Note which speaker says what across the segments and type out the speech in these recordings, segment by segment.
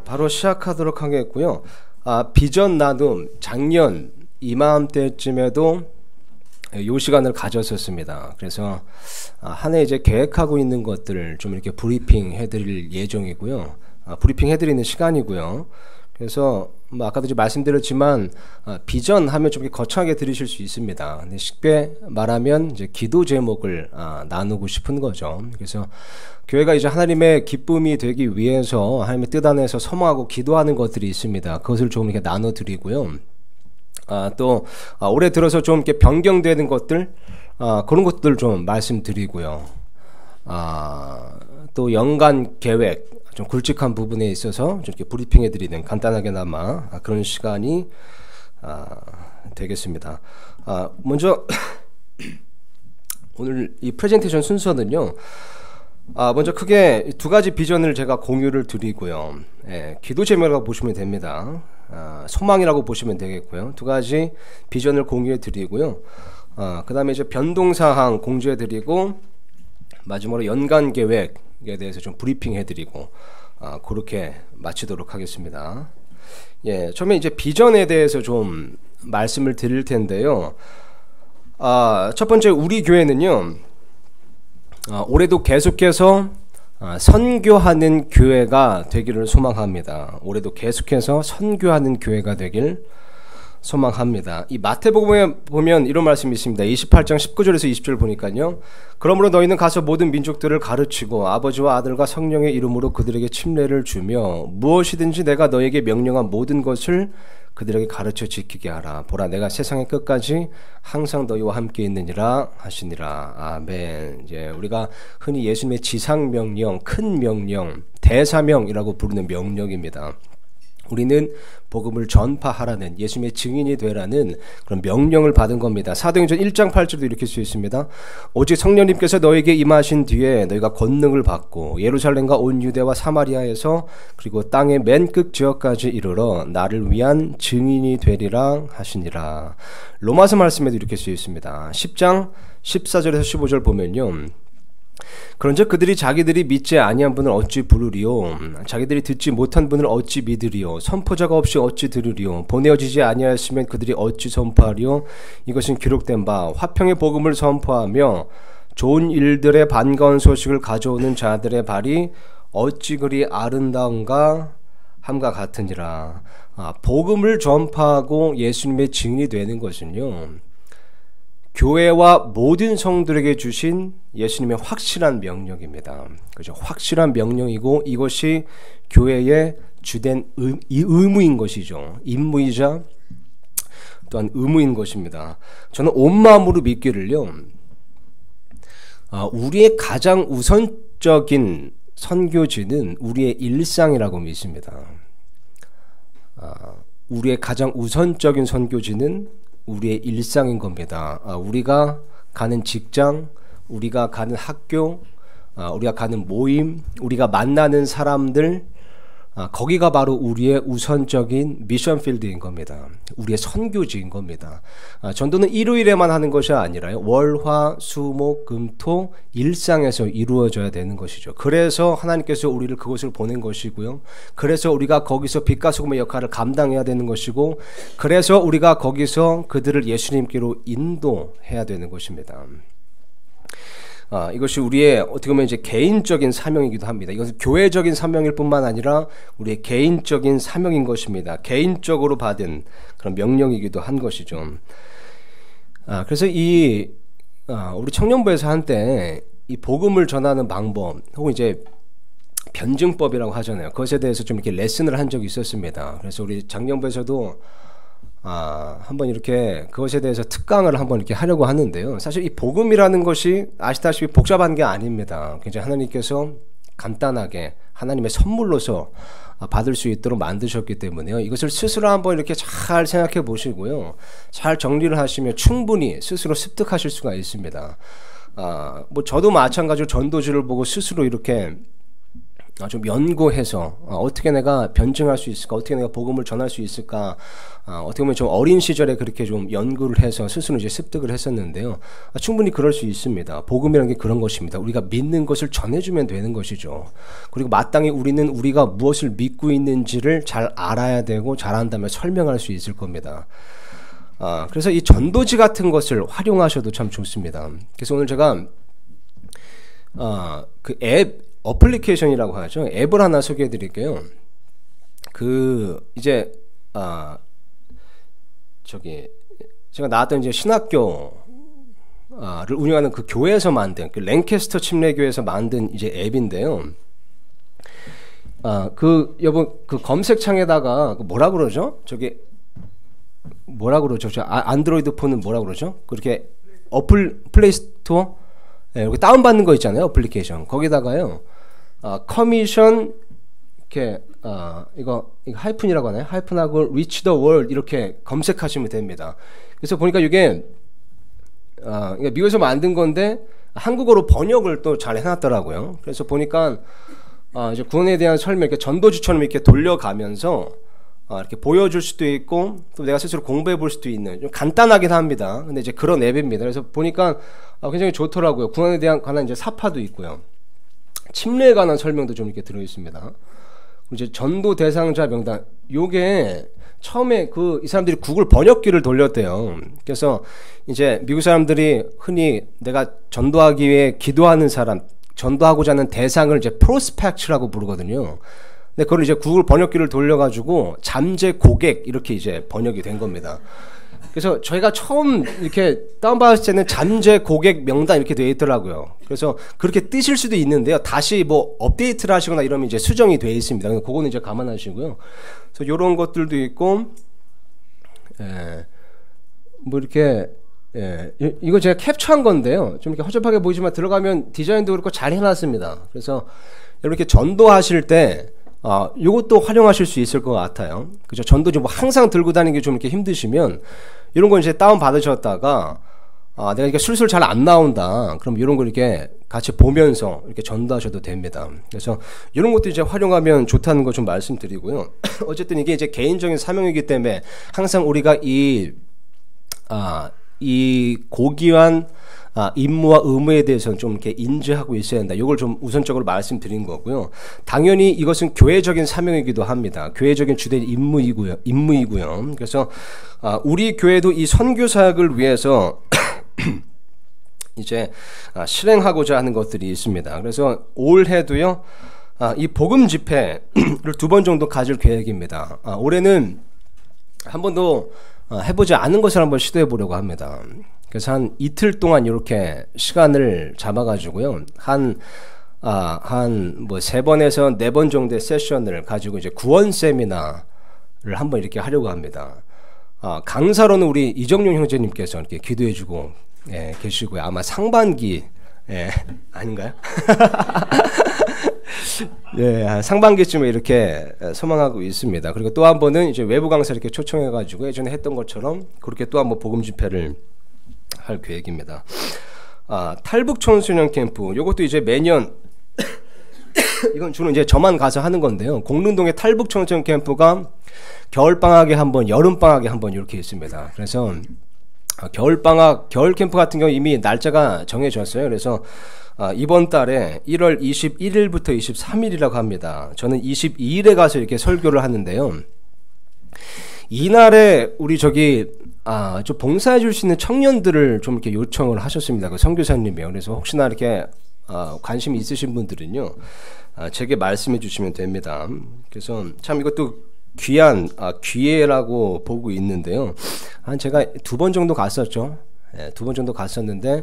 Speaker 1: 바로 시작하도록 하겠고요. 비전 나눔 작년 이맘때쯤에도 이 시간을 가졌었습니다. 그래서 한 해 이제 계획하고 있는 것들을 좀 이렇게 브리핑 해드릴 예정이고요. 브리핑 해드리는 시간이고요. 그래서 아까도 이제 말씀드렸지만 비전 하면 좀 거창하게 들으실 수 있습니다. 근데 쉽게 말하면 이제 기도 제목을 나누고 싶은 거죠. 그래서 교회가 이제 하나님의 기쁨이 되기 위해서 하나님의 뜻 안에서 소망하고 기도하는 것들이 있습니다. 그것을 좀 이렇게 나눠드리고요. 또 올해 들어서 좀 이렇게 변경되는 것들 그런 것들 좀 말씀드리고요. 또 연간 계획 좀 굵직한 부분에 있어서 좀 이렇게 브리핑해드리는 간단하게나마 그런 시간이 되겠습니다. 먼저 오늘 이 프레젠테이션 순서는요. 먼저 크게 두 가지 비전을 제가 공유를 드리고요. 기도 제목이라고 보시면 됩니다. 소망이라고 보시면 되겠고요. 두 가지 비전을 공유해 드리고요. 그 다음에 이제 변동사항 공지해 드리고 마지막으로 연간 계획에 대해서 좀 브리핑 해 드리고 그렇게 마치도록 하겠습니다. 처음에 이제 비전에 대해서 좀 말씀을 드릴 텐데요. 첫 번째 우리 교회는요. 올해도 계속해서 선교하는 교회가 되기를 소망합니다. 올해도 계속해서 선교하는 교회가 되길 소망합니다. 이 마태복음에 보면 이런 말씀이 있습니다. 28장 19절에서 20절 보니까요. 그러므로 너희는 가서 모든 민족들을 가르치고 아버지와 아들과 성령의 이름으로 그들에게 침례를 주며 무엇이든지 내가 너에게 명령한 모든 것을 그들에게 가르쳐 지키게 하라. 보라 내가 세상의 끝까지 항상 너희와 함께 있느니라 하시니라. 아멘. 이제 우리가 흔히 예수님의 지상 명령, 큰 명령, 대사명이라고 부르는 명령입니다. 우리는 복음을 전파하라는 예수님의 증인이 되라는 그런 명령을 받은 겁니다. 사도행전 1장 8절도 이렇게 쓰여 있습니다. 오직 성령님께서 너에게 임하신 뒤에 너희가 권능을 받고 예루살렘과 온 유대와 사마리아에서 그리고 땅의 맨 끝 지역까지 이르러 나를 위한 증인이 되리라 하시니라. 로마서 말씀에도 이렇게 쓰여 있습니다. 10장 14절에서 15절 보면요. 그런즉 그들이 자기들이 믿지 아니한 분을 어찌 부르리요 자기들이 듣지 못한 분을 어찌 믿으리요 선포자가 없이 어찌 들으리요 보내어지지 아니하였으면 그들이 어찌 선포하리요 이것은 기록된 바 화평의 복음을 선포하며 좋은 일들의 반가운 소식을 가져오는 자들의 발이 어찌 그리 아름다운가 함과 같으니라. 복음을 전파하고 예수님의 증인이 되는 것은요. 교회와 모든 성들에게 주신 예수님의 확실한 명령입니다. 그죠? 확실한 명령이고 이것이 교회의 주된 의무인 것이죠. 임무이자 또한 의무인 것입니다. 저는 온 마음으로 믿기를요. 우리의 가장 우선적인 선교지는 우리의 일상이라고 믿습니다. 우리의 가장 우선적인 선교지는 우리의 일상인 겁니다. 우리가 가는 직장, 우리가 가는 학교, 우리가 가는 모임, 우리가 만나는 사람들, 거기가 바로 우리의 우선적인 미션 필드인 겁니다. 우리의 선교지인 겁니다. 전도는 일요일에만 하는 것이 아니라요. 월, 화, 수, 목, 금, 토 일상에서 이루어져야 되는 것이죠. 그래서 하나님께서 우리를 그곳을 보낸 것이고요. 그래서 우리가 거기서 빛과 소금의 역할을 감당해야 되는 것이고 그래서 우리가 거기서 그들을 예수님께로 인도해야 되는 것입니다. 이것이 우리의 어떻게 보면 이제 개인적인 사명이기도 합니다. 이것은 교회적인 사명일 뿐만 아니라 우리의 개인적인 사명인 것입니다. 개인적으로 받은 그런 명령이기도 한 것이죠. 그래서 우리 청년부에서 한때 이 복음을 전하는 방법 혹은 이제 변증법이라고 하잖아요. 그것에 대해서 좀 이렇게 레슨을 한 적이 있었습니다. 그래서 우리 장년부에서도 한번 이렇게 그것에 대해서 특강을 한번 이렇게 하려고 하는데요. 사실 이 복음이라는 것이 아시다시피 복잡한 게 아닙니다. 굉장히 하나님께서 간단하게 하나님의 선물로서 받을 수 있도록 만드셨기 때문에요. 이것을 스스로 한번 이렇게 잘 생각해 보시고요. 잘 정리를 하시면 충분히 스스로 습득하실 수가 있습니다. 뭐 저도 마찬가지로 전도지를 보고 스스로 이렇게 좀 연구해서 어떻게 내가 변증할 수 있을까, 어떻게 내가 복음을 전할 수 있을까, 어떻게 보면 좀 어린 시절에 그렇게 좀 연구를 해서 스스로 이제 습득을 했었는데요. 충분히 그럴 수 있습니다. 복음이라는 게 그런 것입니다. 우리가 믿는 것을 전해주면 되는 것이죠. 그리고 마땅히 우리는 우리가 무엇을 믿고 있는지를 잘 알아야 되고 잘 안다면 설명할 수 있을 겁니다. 그래서 이 전도지 같은 것을 활용하셔도 참 좋습니다. 그래서 오늘 제가 그 어플리케이션이라고 하죠. 앱을 하나 소개해 드릴게요. 이제 제가 나왔던 이제 신학교를 운영하는 그 교회에서 만든 그 랭캐스터 침례교회에서 만든 이제 앱인데요. 여러분 그 검색창에다가 뭐라 그러죠? 뭐라 그러죠? 안드로이드 폰은 뭐라 그러죠? 그렇게 플레이스토어 이렇게 다운받는 거 있잖아요. 어플리케이션. 거기다가요. 커미션 이렇게 이거 하이픈이라고 하나요? 하이픈하고 reach the world 이렇게 검색하시면 됩니다. 그래서 보니까 이게 미국에서 만든 건데 한국어로 번역을 또 잘 해놨더라고요. 그래서 보니까 이제 구원에 대한 설명, 이렇게 전도지처럼 이렇게 돌려가면서 이렇게 보여줄 수도 있고 또 내가 스스로 공부해 볼 수도 있는 좀 간단하긴 합니다. 근데 이제 그런 앱입니다. 그래서 보니까 굉장히 좋더라고요. 구원에 대한 관한 이제 사파도 있고요. 침례에 관한 설명도 좀 이렇게 들어 있습니다. 이제 전도 대상자 명단, 요게 처음에 이 사람들이 구글 번역기를 돌렸대요. 그래서 이제 미국 사람들이 흔히 내가 전도하기 위해 기도하는 사람, 전도하고자 하는 대상을 이제 프로스펙트라고 부르거든요. 근데 그걸 이제 구글 번역기를 돌려가지고 잠재 고객 이렇게 이제 번역이 된 겁니다. 그래서 저희가 처음 이렇게 다운받았을 때는 잠재 고객 명단 이렇게 되어 있더라고요. 그래서 그렇게 뜨실 수도 있는데요. 다시 뭐 업데이트를 하시거나 이러면 이제 수정이 되어 있습니다. 그거는 이제 감안하시고요. 그래서 이런 것들도 있고, 뭐 이렇게, 이거 제가 캡처한 건데요. 좀 이렇게 허접하게 보이지만 들어가면 디자인도 그렇고 잘 해놨습니다. 그래서 이렇게 전도하실 때 이것도 활용하실 수 있을 것 같아요. 그죠? 전도지 뭐 항상 들고 다니는 게 좀 이렇게 힘드시면 이런 거 이제 다운 받으셨다가 내가 이렇게 술술 잘 안 나온다. 그럼 이런 거 이렇게 같이 보면서 이렇게 전도하셔도 됩니다. 그래서 이런 것도 이제 활용하면 좋다는 거 좀 말씀드리고요. 어쨌든 이게 이제 개인적인 사명이기 때문에 항상 우리가 이 고귀한 임무와 의무에 대해서는 좀 이렇게 인지하고 있어야 한다. 이걸 좀 우선적으로 말씀드린 거고요. 당연히 이것은 교회적인 사명이기도 합니다. 교회적인 주된 임무이고요. 그래서 우리 교회도 이 선교 사역을 위해서 이제 실행하고자 하는 것들이 있습니다. 그래서 올해도요. 이 복음 집회를 2번 정도 가질 계획입니다. 올해는 한 번도 해보지 않은 것을 한번 시도해 보려고 합니다. 그래서 한 이틀 동안 이렇게 시간을 잡아가지고요. 한 뭐 3번에서 4번 정도의 세션을 가지고 이제 구원 세미나를 한번 이렇게 하려고 합니다. 강사로는 우리 이정용 형제님께서 이렇게 기도해주고 계시고요. 아마 상반기 아닌가요? 상반기쯤에 이렇게 소망하고 있습니다. 그리고 또 한 번은 이제 외부 강사 이렇게 초청해가지고 예전에 했던 것처럼 그렇게 또 한 번 복음 집회를 할 계획입니다. 탈북 청소년 캠프, 이것도 이제 매년 이건 주로 이제 저만 가서 하는 건데요. 공릉동의 탈북 청소년 캠프가 겨울 방학에 한 번, 여름 방학에 한 번 이렇게 있습니다. 그래서 겨울 캠프 같은 경우 이미 날짜가 정해졌어요. 그래서 이번 달에 1월 21일부터 23일이라고 합니다. 저는 22일에 가서 이렇게 설교를 하는데요. 이날에 우리 좀 봉사해 줄 수 있는 청년들을 좀 이렇게 요청을 하셨습니다. 그 선교사님이요. 그래서 혹시나 이렇게 관심이 있으신 분들은요, 제게 말씀해 주시면 됩니다. 그래서 참 이것도 귀한 기회라고 보고 있는데요. 제가 2번 정도 갔었죠. 2번 정도 갔었는데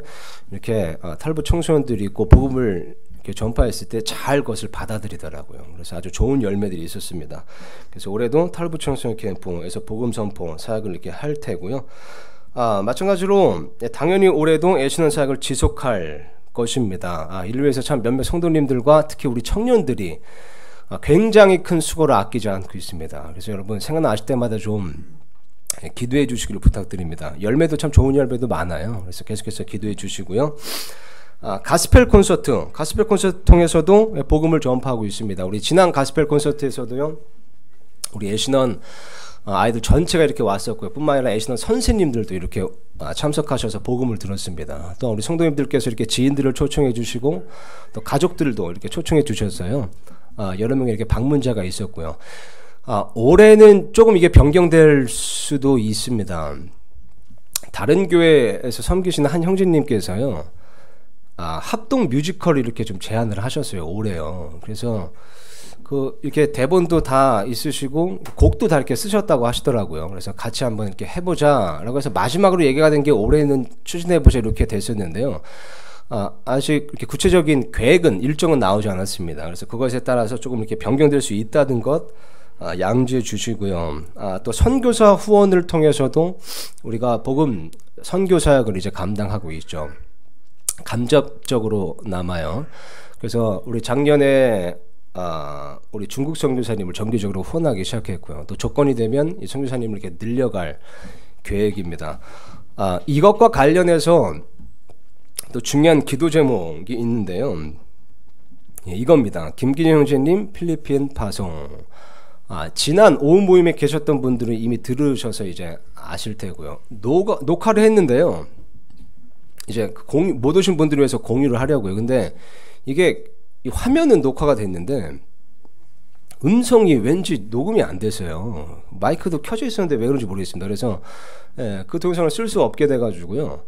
Speaker 1: 이렇게 탈북 청소년들이 있고 복음을 이렇게 전파했을 때 잘 그것을 받아들이더라고요. 그래서 아주 좋은 열매들이 있었습니다. 그래서 올해도 탈북 청소년 캠프에서 복음 선포 사역을 이렇게 할 테고요. 마찬가지로 당연히 올해도 애신원 사역을 지속할 것입니다. 이를 위해서 참 몇몇 성도님들과 특히 우리 청년들이 굉장히 큰 수고를 아끼지 않고 있습니다. 그래서 여러분 생각나실 때마다 좀 기도해 주시기를 부탁드립니다. 열매도 참 좋은 열매도 많아요. 그래서 계속해서 기도해 주시고요. 가스펠 콘서트 통해서도 복음을 전파하고 있습니다. 우리 지난 가스펠 콘서트에서도요, 우리 애신원 아이들 전체가 이렇게 왔었고요. 뿐만 아니라 애신원 선생님들도 이렇게 참석하셔서 복음을 들었습니다. 또 우리 성도님들께서 이렇게 지인들을 초청해 주시고 또 가족들도 이렇게 초청해 주셨어요. 여러 명의 이렇게 방문자가 있었고요. 올해는 조금 이게 변경될 수도 있습니다. 다른 교회에서 섬기시는 한 형제님께서요, 합동 뮤지컬을 이렇게 좀 제안을 하셨어요, 올해요. 그래서 이렇게 대본도 다 있으시고 곡도 다 이렇게 쓰셨다고 하시더라고요. 그래서 같이 한번 이렇게 해보자라고 해서 마지막으로 얘기가 된 게 올해는 추진해보자 이렇게 됐었는데요. 아직 이렇게 구체적인 계획은 일정은 나오지 않았습니다. 그래서 그것에 따라서 조금 이렇게 변경될 수 있다는 것 양지해 주시고요. 또 선교사 후원을 통해서도 우리가 복음 선교 사역을 이제 감당하고 있죠. 간접적으로 남아요. 그래서 우리 작년에 우리 중국 선교사님을 정기적으로 후원하기 시작했고요. 또 조건이 되면 이 선교사님을 이렇게 늘려갈 계획입니다. 이것과 관련해서 또 중요한 기도 제목이 있는데요. 이겁니다. 김기정 형제님 필리핀 파송. 지난 오후 모임에 계셨던 분들은 이미 들으셔서 이제 아실 테고요. 녹화를 했는데요. 이제 못 오신 분들을 위해서 공유를 하려고요. 근데 이게 이 화면은 녹화가 됐는데 음성이 왠지 녹음이 안 됐어요. 마이크도 켜져 있었는데 왜 그런지 모르겠습니다. 그래서 그 동영상을 쓸 수 없게 돼가지고요.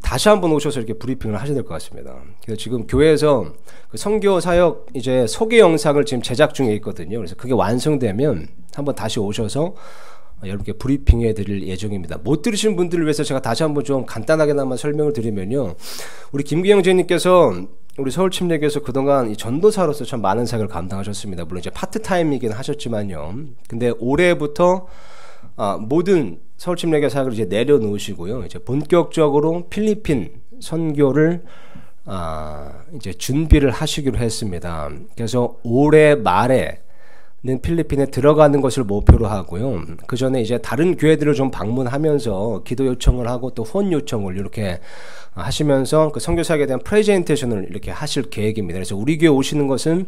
Speaker 1: 다시 한번 오셔서 이렇게 브리핑을 하셔야 될 것 같습니다. 그래서 지금 교회에서 그 선교 사역 이제 소개 영상을 지금 제작 중에 있거든요. 그래서 그게 완성되면 한번 다시 오셔서 여러분께 브리핑해 드릴 예정입니다. 못 들으신 분들을 위해서 제가 다시 한번 좀 간단하게나마 설명을 드리면요. 우리 김기영 제님께서 우리 서울침례교에서 그동안 이 전도사로서 참 많은 사역을 감당하셨습니다. 물론 이제 파트타임이긴 하셨지만요. 근데 올해부터 모든 서울침례교 사역을 이제 내려놓으시고요. 이제 본격적으로 필리핀 선교를 이제 준비를 하시기로 했습니다. 그래서 올해 말에 필리핀에 들어가는 것을 목표로 하고요. 그 전에 이제 다른 교회들을 좀 방문하면서 기도 요청을 하고 또 후원 요청을 이렇게 하시면서 그 선교사역에 대한 프레젠테이션을 이렇게 하실 계획입니다. 그래서 우리 교회 오시는 것은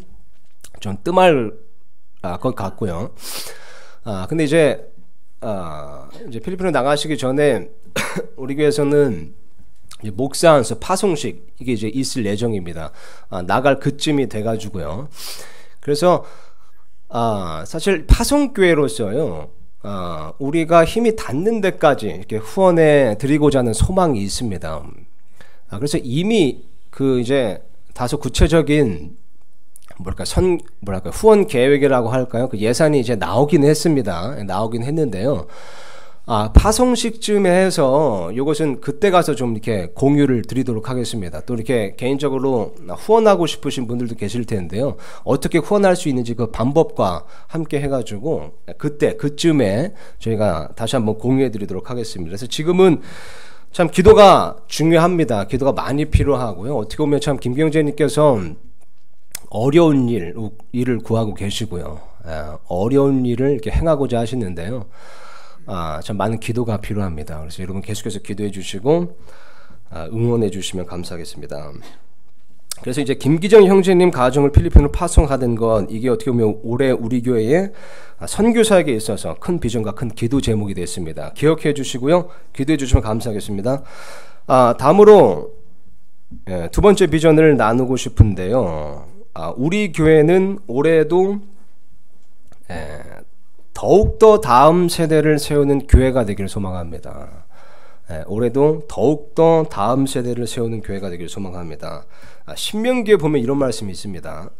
Speaker 1: 좀 뜸할 것 같고요. 근데 이제 필리핀으로 나가시기 전에 우리 교회에서는 목사 안수 파송식 이게 이제 있을 예정입니다. 나갈 그쯤이 돼가지고요. 그래서 사실 파송교회로서요, 우리가 힘이 닿는 데까지 이렇게 후원해 드리고자 하는 소망이 있습니다. 그래서 이미 이제 다소 구체적인 후원 계획이라고 할까요? 그 예산이 이제 나오긴 했습니다. 나오긴 했는데요. 파송식쯤에 해서 이것은 그때 가서 좀 이렇게 공유를 드리도록 하겠습니다. 또 이렇게 개인적으로 후원하고 싶으신 분들도 계실 텐데요. 어떻게 후원할 수 있는지 그 방법과 함께 해가지고 그쯤에 저희가 다시 한번 공유해 드리도록 하겠습니다. 그래서 지금은 참 기도가 중요합니다. 기도가 많이 필요하고요. 어떻게 보면 참 김경재님께서 어려운 일을 구하고 계시고요. 어려운 일을 이렇게 행하고자 하시는데요. 참 많은 기도가 필요합니다. 그래서 여러분 계속해서 기도해 주시고 응원해 주시면 감사하겠습니다. 그래서 이제 김기정 형제님 가정을 필리핀으로 파송하던 것, 이게 어떻게 보면 올해 우리 교회의 선교사역에 있어서 큰 비전과 큰 기도 제목이 됐습니다. 기억해 주시고요. 기도해 주시면 감사하겠습니다. 다음으로 두 번째 비전을 나누고 싶은데요. 우리 교회는 올해도 더욱더 다음 세대를 세우는 교회가 되기를 소망합니다. 올해도 더욱더 다음 세대를 세우는 교회가 되기를 소망합니다. 신명기에 보면 이런 말씀이 있습니다.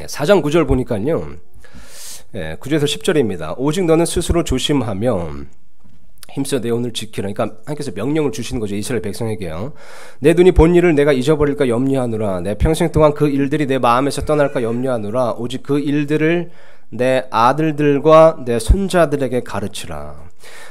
Speaker 1: 4장 9절 보니까요. 9절에서 10절입니다. 오직 너는 스스로 조심하며 힘써 내 오늘 지키라. 그러니까 하나님께서 명령을 주시는 거죠. 이스라엘 백성에게요. 내 눈이 본 일을 내가 잊어버릴까 염려하노라. 내 평생 동안 그 일들이 내 마음에서 떠날까 염려하노라. 오직 그 일들을 내 아들들과 내 손자들에게 가르치라.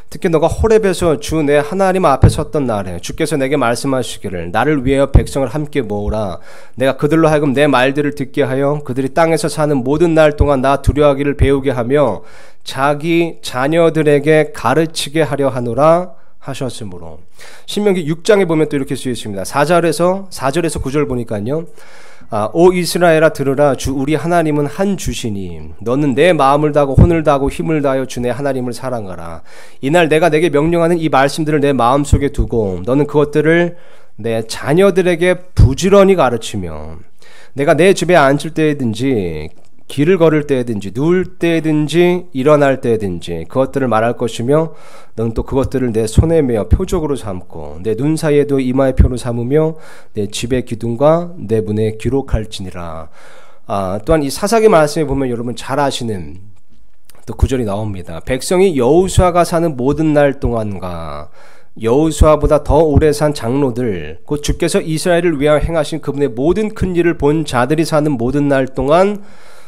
Speaker 1: 특히 너가 호렙에서 주 내 하나님 앞에 섰던 날에 주께서 내게 말씀하시기를 나를 위하여 백성을 함께 모으라. 내가 그들로 하여금 내 말들을 듣게 하여 그들이 땅에서 사는 모든 날 동안 나 두려워하기를 배우게 하며 자기 자녀들에게 가르치게 하려 하노라 하셨으므로. 신명기 6장에 보면 또 이렇게 쓰여 있습니다. 4절에서 9절 보니까요. 오 이스라엘아 들으라. 주 우리 하나님은 한 주시니 너는 내 마음을 다하고 혼을 다하고 힘을 다하여 주 내 하나님을 사랑하라. 이날 내가 내게 명령하는 이 말씀들을 내 마음속에 두고 너는 그것들을 내 자녀들에게 부지런히 가르치며 내가 내 집에 앉을 때든지 길을 걸을 때든지 누울 때든지 일어날 때든지 그것들을 말할 것이며 너는 또 그것들을 내 손에 메어 표적으로 삼고 내 눈 사이에도 이마의 표로 삼으며 내 집의 기둥과 내 문에 기록할지니라. 또한 이 사사기 말씀에 보면 여러분 잘 아시는 또 구절이 나옵니다. 백성이 여호수아가 사는 모든 날 동안과 여호수아보다 더 오래 산 장로들 곧 주께서 이스라엘을 위하여 행하신 그분의 모든 큰 일을 본 자들이 사는 모든 날 동안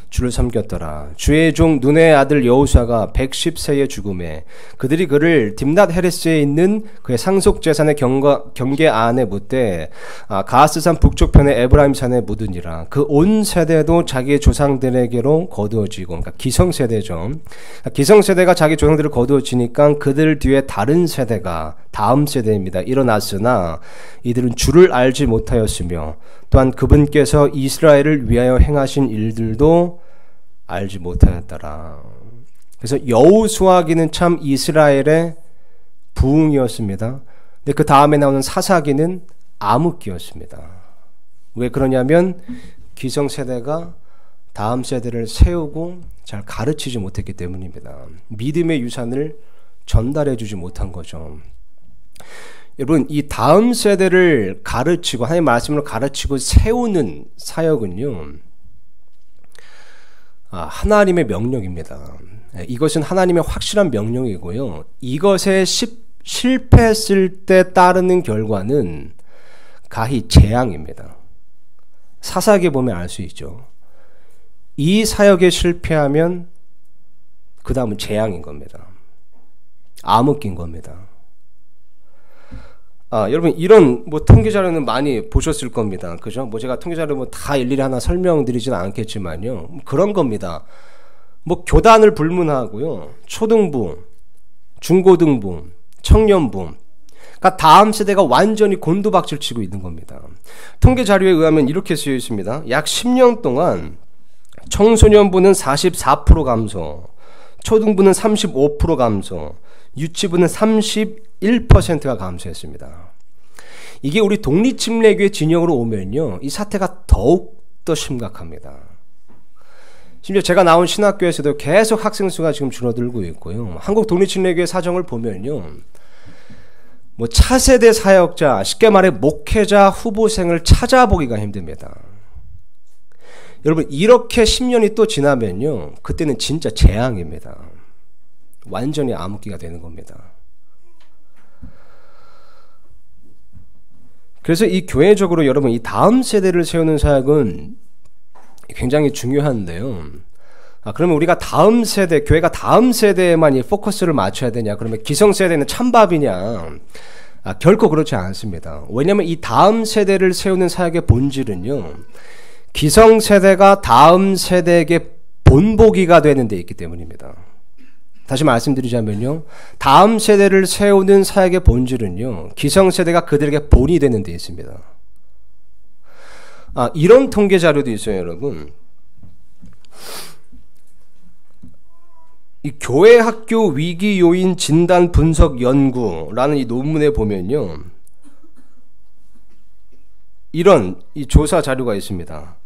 Speaker 1: 주를 섬겼더라. 주의 종 눈의 아들 여호수아가 110세에 죽음에 그들이 그를 딥낫 헤레스에 있는 그의 상속 재산의 경계 안에 묻되 가스산 북쪽편의 에브라임 산에 묻으니라. 그 온 세대도 자기의 조상들에게로 거두어지고, 그러니까 기성세대죠. 기성세대가 자기 조상들을 거두어지니까 그들 뒤에 다른 세대가, 다음 세대입니다, 일어났으나 이들은 주를 알지 못하였으며 또한 그분께서 이스라엘을 위하여 행하신 일들도 알지 못하였더라. 그래서 여호수아기는 참 이스라엘의 부흥이었습니다. 근데 그 다음에 나오는 사사기는 암흑기였습니다. 왜 그러냐면 기성세대가 다음 세대를 세우고 잘 가르치지 못했기 때문입니다. 믿음의 유산을 전달해 주지 못한 거죠. 여러분, 이 다음 세대를 가르치고 하나님의 말씀을 가르치고 세우는 사역은요, 하나님의 명령입니다. 이것은 하나님의 확실한 명령이고요. 이것에 실패했을 때 따르는 결과는 가히 재앙입니다. 사사기에 보면 알 수 있죠. 이 사역에 실패하면 그 다음은 재앙인 겁니다. 암흑기인 겁니다. 여러분, 이런 통계 자료는 많이 보셨을 겁니다. 그죠? 제가 통계 자료 다 일일이 하나 설명드리지는 않겠지만요. 그런 겁니다. 교단을 불문하고요. 초등부, 중고등부, 청년부. 그러니까 다음 세대가 완전히 곤두박질 치고 있는 겁니다. 통계 자료에 의하면 이렇게 쓰여 있습니다. 약 10년 동안 청소년부는 44% 감소, 초등부는 35% 감소, 유치부는 31%가 감소했습니다. 이게 우리 독립침례교회 진영으로 오면요, 이 사태가 더욱더 심각합니다. 심지어 제가 나온 신학교에서도 계속 학생 수가 지금 줄어들고 있고요. 한국 독립침례교회 사정을 보면요, 차세대 사역자, 쉽게 말해 목회자 후보생을 찾아보기가 힘듭니다. 여러분, 이렇게 10년이 또 지나면요, 그때는 진짜 재앙입니다. 완전히 암흑기가 되는 겁니다. 그래서 이 교회적으로 여러분, 이 다음 세대를 세우는 사역은 굉장히 중요한데요. 그러면 우리가 다음 세대, 교회가 다음 세대에만 이 포커스를 맞춰야 되냐? 그러면 기성세대는 찬밥이냐? 결코 그렇지 않습니다. 왜냐하면 이 다음 세대를 세우는 사역의 본질은요, 기성세대가 다음 세대에게 본보기가 되는 데 있기 때문입니다. 다시 말씀드리자면요, 다음 세대를 세우는 사역의 본질은요, 기성세대가 그들에게 본이 되는 데 있습니다. 이런 통계 자료도 있어요, 여러분. 이 교회 학교 위기 요인 진단 분석 연구라는 이 논문에 보면요, 이런 이 조사 자료가 있습니다.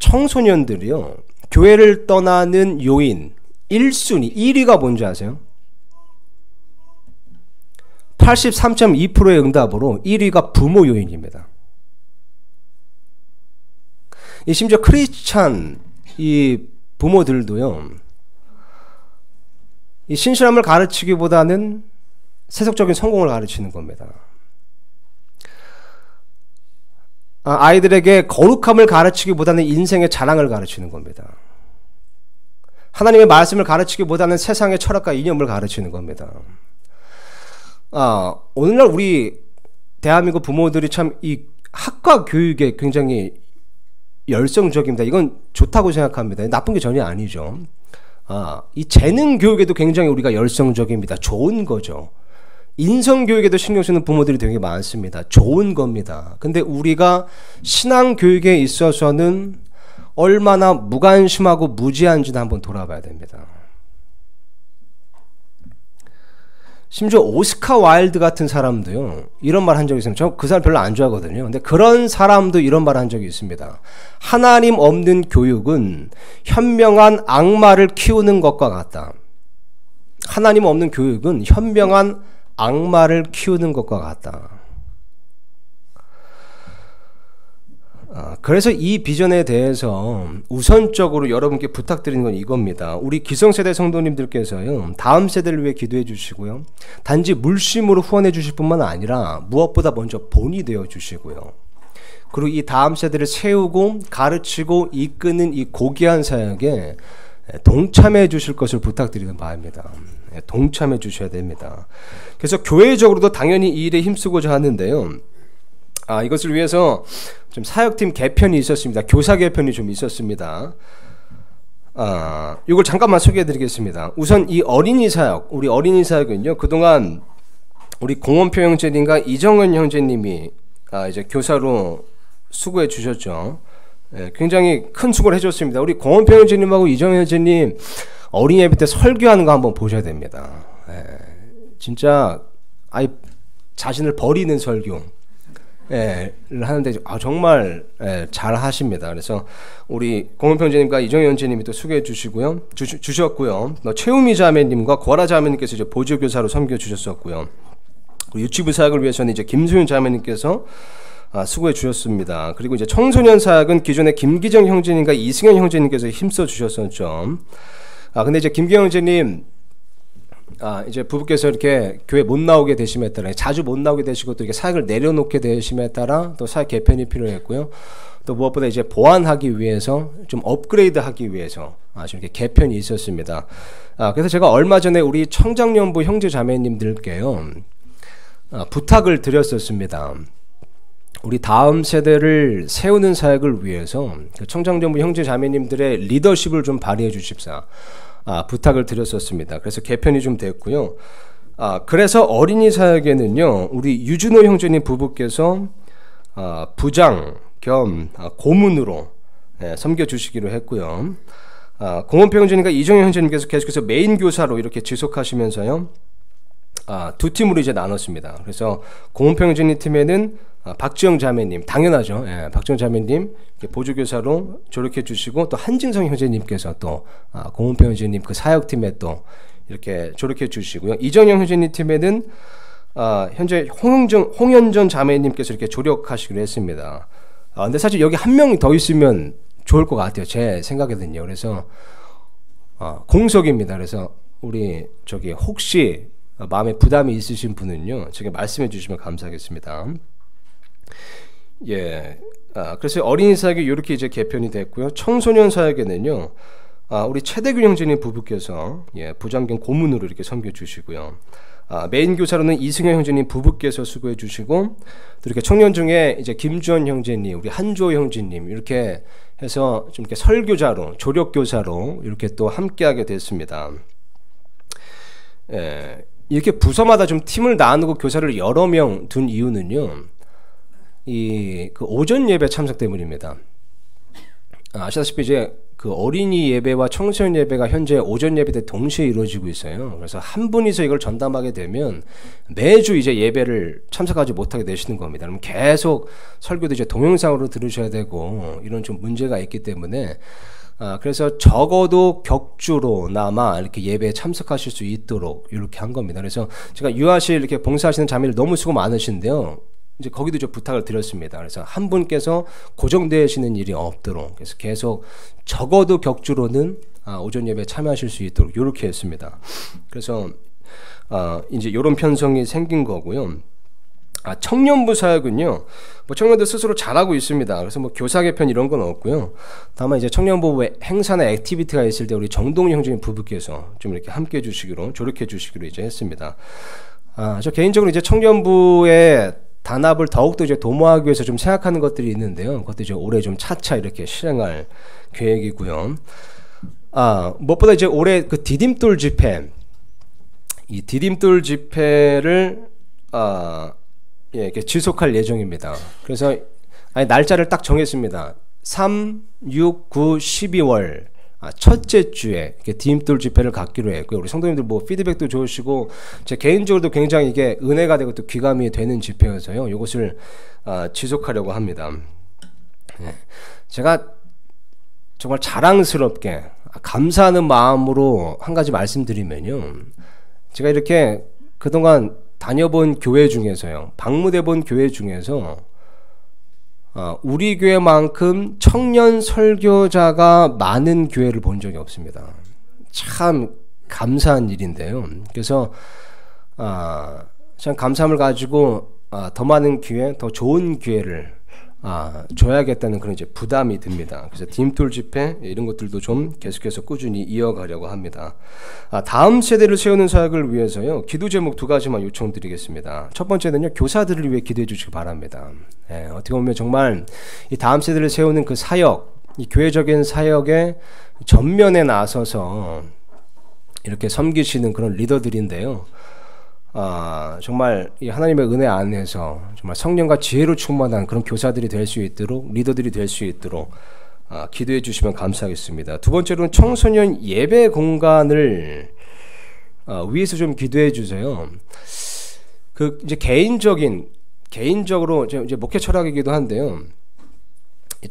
Speaker 1: 청소년들이요, 교회를 떠나는 요인 1순위, 1위가 뭔지 아세요? 83.2%의 응답으로 1위가 부모 요인입니다. 심지어 크리스찬 이 부모들도요, 이 신실함을 가르치기보다는 세속적인 성공을 가르치는 겁니다. 아이들에게 거룩함을 가르치기보다는 인생의 자랑을 가르치는 겁니다. 하나님의 말씀을 가르치기보다는 세상의 철학과 이념을 가르치는 겁니다. 오늘날 우리 대한민국 부모들이 참 이 학과 교육에 굉장히 열성적입니다. 이건 좋다고 생각합니다. 나쁜 게 전혀 아니죠. 이 재능 교육에도 굉장히 우리가 열성적입니다. 좋은 거죠. 인성교육에도 신경 쓰는 부모들이 되게 많습니다. 좋은 겁니다. 근데 우리가 신앙교육에 있어서는 얼마나 무관심하고 무지한지는 한번 돌아봐야 됩니다. 심지어 오스카 와일드 같은 사람도요, 이런 말 한 적이 있습니다. 저 그 사람 별로 안 좋아하거든요. 근데 그런 사람도 이런 말 한 적이 있습니다. 하나님 없는 교육은 현명한 악마를 키우는 것과 같다. 하나님 없는 교육은 현명한 악마를 키우는 것과 같다. 그래서 이 비전에 대해서 우선적으로 여러분께 부탁드리는 건 이겁니다. 우리 기성세대 성도님들께서요, 다음 세대를 위해 기도해 주시고요, 단지 물심으로 후원해 주실 뿐만 아니라 무엇보다 먼저 본이 되어 주시고요, 그리고 이 다음 세대를 세우고 가르치고 이끄는 이 고귀한 사역에 동참해 주실 것을 부탁드리는 바입니다. 동참해 주셔야 됩니다. 그래서 교회적으로도 당연히 이 일에 힘쓰고자 하는데요, 이것을 위해서 좀 사역팀 개편이 있었습니다. 교사 개편이 좀 있었습니다. 이걸 잠깐만 소개해 드리겠습니다. 우선 이 어린이 사역, 우리 어린이 사역은요, 그동안 우리 공원표 형제님과 이정은 형제님이 이제 교사로 수고해 주셨죠. 굉장히 큰 수고를 해줬습니다. 우리 공원표 형제님하고 이정은 형제님 어린이 예배 때 설교하는 거 한번 보셔야 됩니다. 진짜 자신을 버리는 설교 하는데 정말 잘 하십니다. 그래서 우리 공원평제님과 이정현 형제님이 또 수고해 주시고요, 주셨고요. 최우미 자매님과 고아라 자매님께서 이제 보조교사로 섬겨 주셨었고요. 유치부 사역을 위해서는 이제 김수윤 자매님께서 수고해 주셨습니다. 그리고 이제 청소년 사역은 기존에 김기정 형제님과 이승현 형제님께서 힘써 주셨었죠. 근데 이제 김기정 형제님 이제 부부께서 이렇게 교회 못 나오게 되심에 따라, 자주 못 나오게 되시고 또 이렇게 사역을 내려놓게 되심에 따라 또 사역 개편이 필요했고요. 또 무엇보다 이제 보완하기 위해서, 좀 업그레이드하기 위해서 좀 이렇게 개편이 있었습니다. 그래서 제가 얼마 전에 우리 청장년부 형제 자매님들께요, 부탁을 드렸었습니다. 우리 다음 세대를 세우는 사역을 위해서 청장년부 형제 자매님들의 리더십을 좀 발휘해 주십사 부탁을 드렸었습니다. 그래서 개편이 좀 됐고요. 그래서 어린이 사역에는요, 우리 유준호 형제님 부부께서 부장 겸 고문으로 섬겨주시기로 했고요. 공원표 형제님과 이정현 형제님께서 계속해서 메인 교사로 이렇게 지속하시면서요, 두 팀으로 이제 나눴습니다. 그래서 공원표 형제님 팀에는 박지영 자매님, 당연하죠. 박지영 자매님 보조교사로 조력해 주시고, 또 한진성 형제님께서 또 공원표 형제님 그 사역팀에 또 이렇게 조력해 주시고요. 이정영 형제님 팀에는 현재 홍현전 자매님께서 이렇게 조력하시기로 했습니다. 근데 사실 여기 한 명이 더 있으면 좋을 것 같아요, 제 생각에는요. 그래서 공석입니다. 그래서 우리 혹시 마음에 부담이 있으신 분은요, 제가 말씀해 주시면 감사하겠습니다. 그래서 어린이 사역이 이렇게 이제 개편이 됐고요. 청소년 사역에는요, 우리 최대균 형제님 부부께서 부장 겸 고문으로 이렇게 섬겨 주시고요. 메인 교사로는 이승현 형제님 부부께서 수고해 주시고, 또 이렇게 청년 중에 이제 김주원 형제님, 우리 한조 형제님 이렇게 해서 좀 이렇게 설교자로, 조력 교사로 이렇게 또 함께하게 됐습니다. 이렇게 부서마다 좀 팀을 나누고 교사를 여러 명 둔 이유는요, 그 오전 예배 참석 때문입니다. 아시다시피 이제 그 어린이 예배와 청소년 예배가 현재 오전 예배 때 동시에 이루어지고 있어요. 그래서 한 분이서 이걸 전담하게 되면 매주 이제 예배를 참석하지 못하게 되시는 겁니다. 그럼 계속 설교도 이제 동영상으로 들으셔야 되고 이런 좀 문제가 있기 때문에 그래서 적어도 격주로나마 이렇게 예배에 참석하실 수 있도록 이렇게 한 겁니다. 그래서 제가 유아실 이렇게 봉사하시는 자매들 너무 수고 많으신데요, 이제 거기도 좀 부탁을 드렸습니다. 그래서 한 분께서 고정되시는 일이 없도록, 그래서 계속 적어도 격주로는 오전 예배에 참여하실 수 있도록 이렇게 했습니다. 그래서 이제 이런 편성이 생긴 거고요. 청년부 사역은요, 청년들 스스로 잘하고 있습니다. 그래서 교사 개편 이런 건 없고요. 다만 이제 청년부 행사나 액티비티가 있을 때 우리 정동 형제님 부부께서 좀 이렇게 함께 해주시기로, 조력해 주시기로 이제 했습니다. 저 개인적으로 이제 청년부의 단합을 더욱더 이제 도모하기 위해서 좀 생각하는 것들이 있는데요. 그것도 이제 올해 좀 차차 이렇게 실행할 계획이고요. 무엇보다 이제 올해 그 디딤돌 집회, 이 디딤돌 집회를 이렇게 지속할 예정입니다. 그래서 날짜를 딱 정했습니다. 3, 6, 9, 12월 첫째 주에 디딤돌 집회를 갖기로 했고요. 우리 성도님들 뭐 피드백도 좋으시고 제 개인적으로도 굉장히 이게 은혜가 되고 또 귀감이 되는 집회여서요. 이것을 지속하려고 합니다. 제가 정말 자랑스럽게 감사하는 마음으로 한 가지 말씀드리면요. 제가 이렇게 그동안 다녀본 교회 중에서요. 방문해본 교회 중에서 우리 교회만큼 청년 설교자가 많은 교회를 본 적이 없습니다. 참 감사한 일인데요. 그래서 참 감사함을 가지고 더 많은 기회, 더 좋은 기회를 줘야겠다는 그런 이제 부담이 듭니다. 그래서 디딤돌 집회 이런 것들도 좀 계속해서 꾸준히 이어가려고 합니다. 다음 세대를 세우는 사역을 위해서요. 기도 제목 2가지만 요청드리겠습니다. 첫 번째는요. 교사들을 위해 기도해 주시기 바랍니다. 어떻게 보면 정말 이 다음 세대를 세우는 그 사역, 이 교회적인 사역의 전면에 나서서 이렇게 섬기시는 그런 리더들인데요. 정말 이 하나님의 은혜 안에서 정말 성령과 지혜로 충만한 그런 교사들이 될 수 있도록, 리더들이 될 수 있도록 기도해 주시면 감사하겠습니다. 두 번째로는 청소년 예배 공간을 위해서 좀 기도해 주세요. 그 이제 개인적으로 이제 목회 철학이기도 한데요.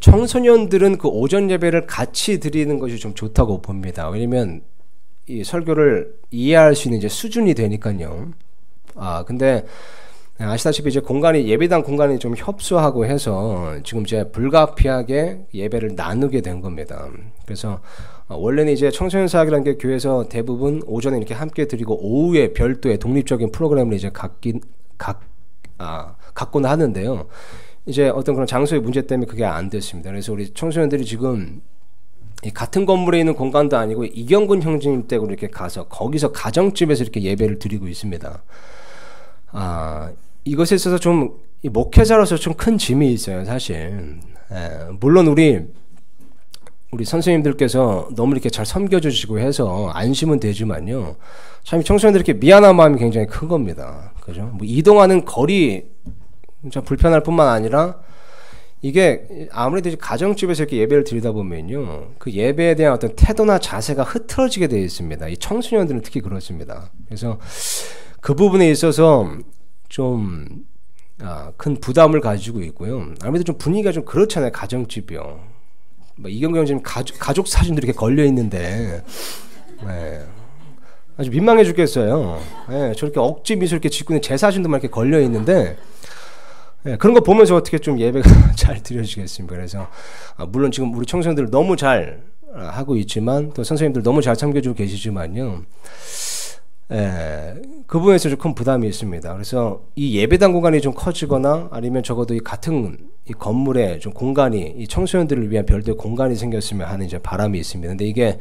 Speaker 1: 청소년들은 그 오전 예배를 같이 드리는 것이 좀 좋다고 봅니다. 왜냐면 이 설교를 이해할 수 있는 이제 수준이 되니까요. 근데 아시다시피 이제 공간이 예배당 공간이 좀 협소하고 해서 지금 이제 불가피하게 예배를 나누게 된 겁니다. 그래서 원래는 이제 청소년 사역이라는 게 교회에서 대부분 오전에 이렇게 함께 드리고 오후에 별도의 독립적인 프로그램을 이제 갖고는 하는데요. 이제 어떤 그런 장소의 문제 때문에 그게 안 됐습니다. 그래서 우리 청소년들이 지금 같은 건물에 있는 공간도 아니고 이경근 형제님 댁으로 이렇게 가서 거기서 가정집에서 이렇게 예배를 드리고 있습니다. 이것에 있어서 좀 목회자로서 좀 큰 짐이 있어요, 사실. 물론 우리 선생님들께서 너무 이렇게 잘 섬겨주시고 해서 안심은 되지만요. 참 청소년들 이렇게 미안한 마음이 굉장히 큰 겁니다. 그죠? 뭐 이동하는 거리 좀 불편할 뿐만 아니라 이게 아무래도 이제 가정집에서 이렇게 예배를 드리다 보면요. 그 예배에 대한 어떤 태도나 자세가 흐트러지게 되어 있습니다. 이 청소년들은 특히 그렇습니다. 그래서 그 부분에 있어서 좀 큰 부담을 가지고 있고요. 아무래도 좀 분위기가 좀 그렇잖아요. 가정집이요. 이경경 지금 가족 사진도 이렇게 걸려 있는데 아주 민망해 죽겠어요. 저렇게 억지 미술 이렇게 짓고 있는 제 사진도 막 이렇게 걸려 있는데 그런 거 보면서 어떻게 좀 예배가 잘 드려지겠습니까? 그래서 물론 지금 우리 청소년들 너무 잘 하고 있지만 또 선생님들 너무 잘 섬겨주고 계시지만요. 그 부분에서 좀 큰 부담이 있습니다. 그래서 이 예배당 공간이 좀 커지거나 아니면 적어도 이 같은 이 건물에 좀 공간이 이 청소년들을 위한 별도의 공간이 생겼으면 하는 이제 바람이 있습니다. 근데 이게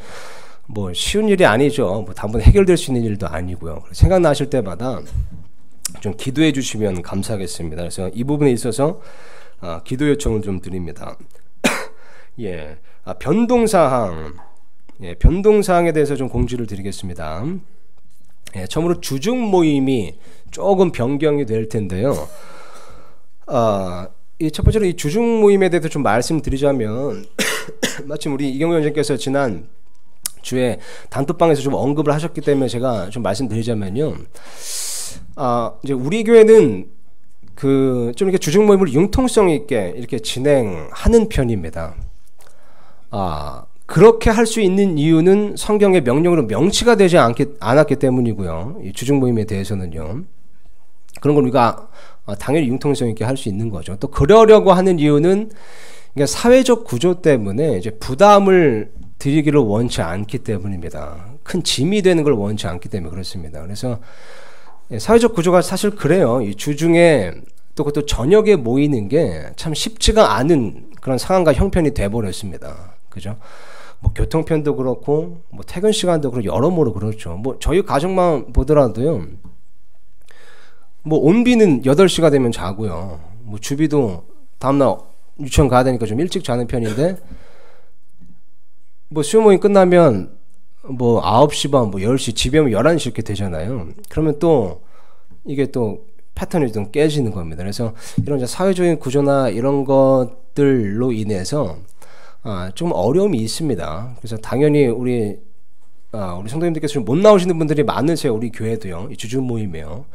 Speaker 1: 뭐 쉬운 일이 아니죠. 뭐 단번에 해결될 수 있는 일도 아니고요. 생각나실 때마다 좀 기도해 주시면 감사하겠습니다. 그래서 이 부분에 있어서 기도 요청을 좀 드립니다. 변동사항, 변동사항에 대해서 좀 공지를 드리겠습니다. 처음으로 주중 모임이 조금 변경이 될 텐데요. 이 첫 번째로 이 주중 모임에 대해서 좀 말씀드리자면 마침 우리 이경규 원장께서 지난 주에 단톡방에서 좀 언급을 하셨기 때문에 제가 좀 말씀드리자면요. 이제 우리 교회는 좀 이렇게 주중 모임을 융통성 있게 이렇게 진행하는 편입니다. 그렇게 할 수 있는 이유는 성경의 명령으로 명시가 되지 않았기 때문이고요. 이 주중 모임에 대해서는요. 그런 걸 우리가 당연히 융통성 있게 할 수 있는 거죠. 또 그러려고 하는 이유는 그러니까 사회적 구조 때문에 이제 부담을 드리기를 원치 않기 때문입니다. 큰 짐이 되는 걸 원치 않기 때문에 그렇습니다. 그래서 사회적 구조가 사실 그래요. 이 주중에 또 그것도 저녁에 모이는 게 참 쉽지가 않은 그런 상황과 형편이 돼버렸습니다. 그죠? 뭐 교통편도 그렇고 뭐 퇴근 시간도 그렇고 여러모로 그렇죠. 뭐 저희 가정만 보더라도요. 뭐 온비는 8시가 되면 자고요. 뭐 주비도 다음날 유치원 가야 되니까 좀 일찍 자는 편인데 뭐 수요 모임 끝나면 뭐 9시 반, 뭐 10시, 집에 오면 11시 이렇게 되잖아요. 그러면 또 이게 또 패턴이 좀 깨지는 겁니다. 그래서 이런 이제 사회적인 구조나 이런 것들로 인해서 좀 어려움이 있습니다. 그래서 당연히 우리 성도님들께서 좀 못 나오시는 분들이 많으세요. 우리 교회도요. 이 주중 모임에요.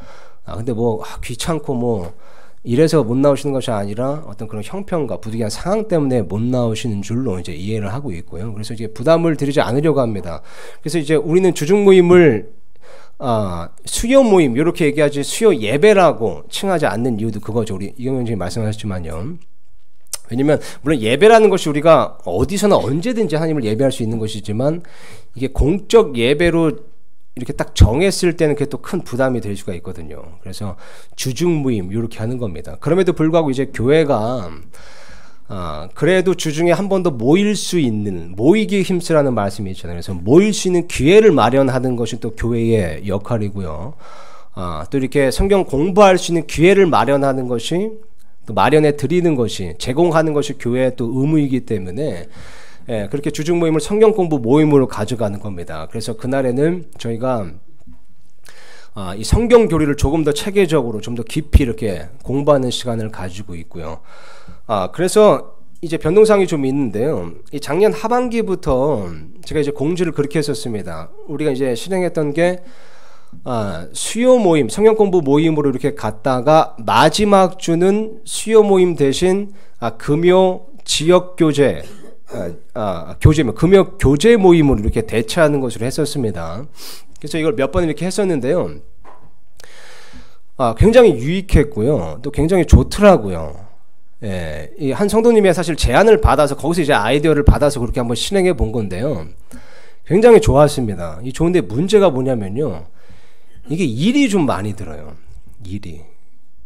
Speaker 1: 근데 뭐 귀찮고 뭐 이래서 못 나오시는 것이 아니라 어떤 그런 형편과 부득이한 상황 때문에 못 나오시는 줄로 이제 이해를 하고 있고요. 그래서 이제 부담을 드리지 않으려고 합니다. 그래서 이제 우리는 주중 모임을 수요 모임 이렇게 얘기하지 수요 예배라고 칭하지 않는 이유도 그거죠. 우리 이경영 선생님 말씀하셨지만요. 왜냐면 물론 예배라는 것이 우리가 어디서나 언제든지 하나님을 예배할 수 있는 것이지만 이게 공적 예배로 이렇게 딱 정했을 때는 그게 또 큰 부담이 될 수가 있거든요. 그래서 주중 모임 이렇게 하는 겁니다. 그럼에도 불구하고 이제 교회가 그래도 주중에 한 번 더 모일 수 있는, 모이기 힘쓰라는 말씀이 있잖아요. 그래서 모일 수 있는 기회를 마련하는 것이 또 교회의 역할이고요. 또 이렇게 성경 공부할 수 있는 기회를 마련하는 것이, 또 마련해 드리는 것이, 제공하는 것이 교회의 또 의무이기 때문에 그렇게 주중 모임을 성경 공부 모임으로 가져가는 겁니다. 그래서 그날에는 저희가 이 성경 교리를 조금 더 체계적으로 좀 더 깊이 이렇게 공부하는 시간을 가지고 있고요. 그래서 이제 변동사항이 좀 있는데요. 이 작년 하반기부터 제가 이제 공지를 그렇게 했었습니다. 우리가 이제 실행했던 게 수요 모임, 성경 공부 모임으로 이렇게 갔다가 마지막 주는 수요 모임 대신 금요 지역 교제 교제면 금요 교제 모임으로 이렇게 대체하는 것으로 했었습니다. 그래서 이걸 몇 번 이렇게 했었는데요. 굉장히 유익했고요. 또 굉장히 좋더라고요. 이 한 성도님의 사실 제안을 받아서 거기서 이제 아이디어를 받아서 그렇게 한번 실행해 본 건데요. 굉장히 좋았습니다. 이 좋은데 문제가 뭐냐면요. 이게 일이 좀 많이 들어요. 일이.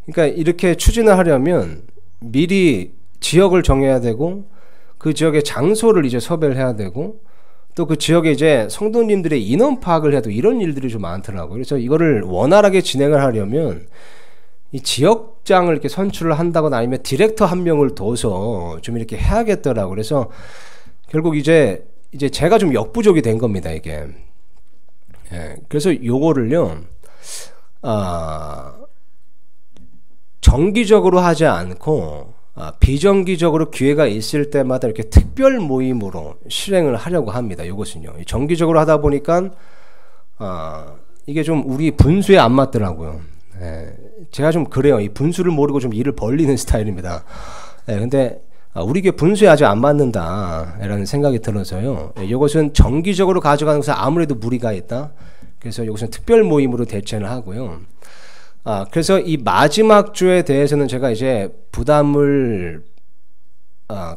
Speaker 1: 그러니까 이렇게 추진을 하려면 미리 지역을 정해야 되고 그 지역의 장소를 이제 섭외를 해야 되고 또 그 지역에 이제 성도님들의 인원 파악을 해도 이런 일들이 좀 많더라고요. 그래서 이거를 원활하게 진행을 하려면 이 지역장을 이렇게 선출을 한다거나 아니면 디렉터 한 명을 둬서 좀 이렇게 해야겠더라고요. 그래서 결국 이제 제가 좀 역부족이 된 겁니다, 이게. 그래서 요거를요, 정기적으로 하지 않고 비정기적으로 기회가 있을 때마다 이렇게 특별 모임으로 실행을 하려고 합니다. 이것은요. 정기적으로 하다 보니까 이게 좀 우리 분수에 안 맞더라고요. 제가 좀 그래요. 이 분수를 모르고 좀 일을 벌리는 스타일입니다. 근데 우리 교회 분수에 아직 안 맞는다라는 생각이 들어서요. 이것은 정기적으로 가져가는 것은 아무래도 무리가 있다. 그래서 이것은 특별 모임으로 대체를 하고요. 그래서 이 마지막 주에 대해서는 제가 이제 부담을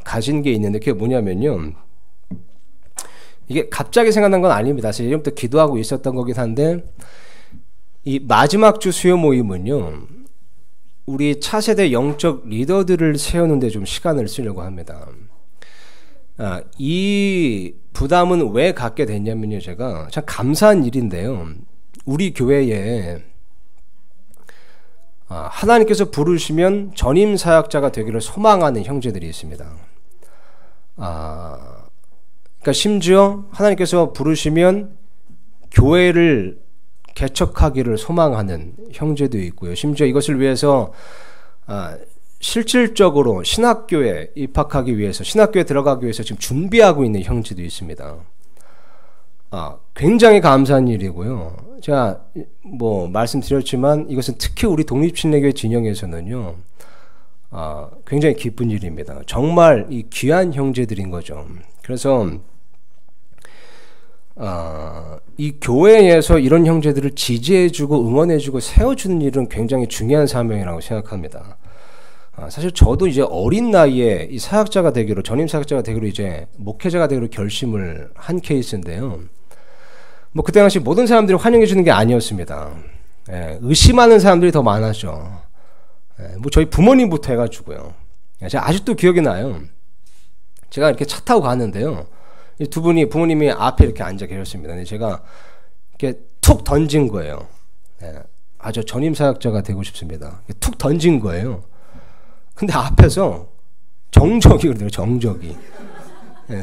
Speaker 1: 가진 게 있는데 그게 뭐냐면요. 이게 갑자기 생각난 건 아닙니다. 사실 예전부터 기도하고 있었던 거긴 한데 이 마지막 주 수요 모임은요. 우리 차세대 영적 리더들을 세우는데 좀 시간을 쓰려고 합니다. 이 부담은 왜 갖게 됐냐면요. 제가 참 감사한 일인데요. 우리 교회에 하나님께서 부르시면 전임 사역자가 되기를 소망하는 형제들이 있습니다. 그러니까 심지어 하나님께서 부르시면 교회를 개척하기를 소망하는 형제도 있고요. 심지어 이것을 위해서 실질적으로 신학교에 입학하기 위해서, 신학교에 들어가기 위해서 지금 준비하고 있는 형제도 있습니다. 굉장히 감사한 일이고요. 제가 뭐 말씀드렸지만 이것은 특히 우리 독립신뢰교회 진영에서는요, 굉장히 기쁜 일입니다. 정말 이 귀한 형제들인 거죠. 그래서 이 교회에서 이런 형제들을 지지해주고 응원해주고 세워주는 일은 굉장히 중요한 사명이라고 생각합니다. 사실 저도 이제 어린 나이에 이 사역자가 되기로, 전임 사역자가 되기로 이제 목회자가 되기로 결심을 한 케이스인데요. 뭐 그때 당시 모든 사람들이 환영해 주는 게 아니었습니다. 의심하는 사람들이 더 많았죠. 뭐 저희 부모님부터 해가지고요. 제가 아직도 기억이 나요. 제가 이렇게 차 타고 가는데요. 이 두 분이, 부모님이 앞에 이렇게 앉아 계셨습니다. 근데 제가 이렇게 툭 던진 거예요. 저 전임 사역자가 되고 싶습니다. 툭 던진 거예요. 근데 앞에서 정적이 그러더라고요. 정적이.